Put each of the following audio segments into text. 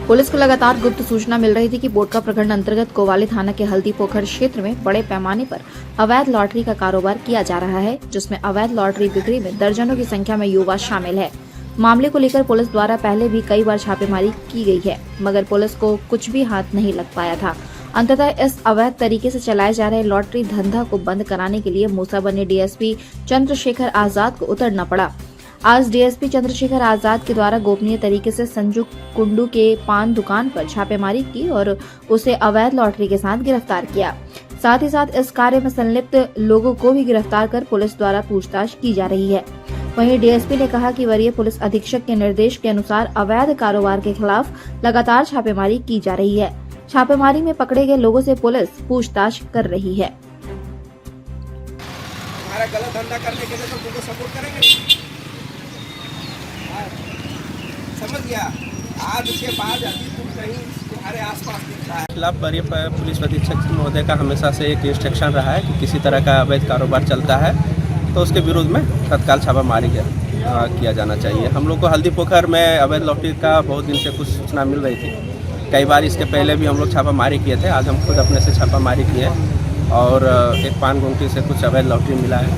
Police को लगातार गुप्त सूचना मिल रही थी कि बोडका प्रखंड अंतर्गत कोवाली थाना के हल्दी पोखर क्षेत्र में बड़े पैमाने पर अवैध लॉटरी का कारोबार किया जा रहा है, जिसमें अवैध लॉटरी बिक्री में दर्जनों की संख्या में युवा शामिल है। मामले को लेकर पुलिस द्वारा पहले भी कई बार छापेमारी की गई है, मगर पुलिस को कुछ भी हाथ नहीं लग पाया था। अंततः इस अवैध तरीके से चलाए जा रहे लॉटरी धंधा को बंद कराने के लिए मूसाबनी डीएसपी चंद्रशेखर आजाद को उतरना पड़ा। आज डीएसपी चंद्रशेखर आजाद के द्वारा गोपनीय तरीके से संजू कुंडू के पान दुकान पर छापेमारी की और उसे अवैध लॉटरी के साथ गिरफ्तार किया। साथ ही साथ इस कार्य में संलिप्त लोगों को भी गिरफ्तार कर पुलिस द्वारा पूछताछ की जा रही है। वहीं डीएसपी ने कहा कि वरीय पुलिस अधीक्षक के निर्देश के अनुसार अवैध कारोबार के खिलाफ लगातार छापेमारी की जा रही है। छापेमारी में पकड़े गए लोगों से पुलिस पूछताछ कर रही है। हमारा गलत धंधा करने के लिए तो तुमको सपोर्ट करेंगे, समझ गया। आज के बाद अभी तुम कहीं तुम्हारे आसपास दिख रहा है। खिलाफ वरीय पुलिस अधीक्षक महोदय का हमेशा से एक इंस्ट्रक्शन रहा है कि किसी तरह का अवैध कारोबार चलता है तो उसके विरोध में तत्काल छापामारी किया जाना चाहिए। हम लोग को हल्दी पोखर में अवैध लॉटरी का बहुत दिन से कुछ सूचना मिल रही थी। कई बार इसके पहले भी हम लोग छापामारी किए थे। आज हम खुद अपने से छापामारी किए और एक पान गुमटी से कुछ अवैध लॉटरी मिला है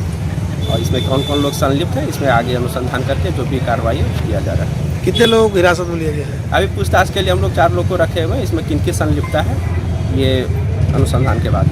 और इसमें कौन कौन लोग संलिप्त है, इसमें आगे अनुसंधान करके जो भी कार्रवाई किया जा रहा है। कितने लोगों को हिरासत में लिया गया है? अभी पूछताछ के लिए हम लोग 4 लोग को रखे हुए हैं। इसमें किनकी संलिप्तता है ये अनुसंधान के बाद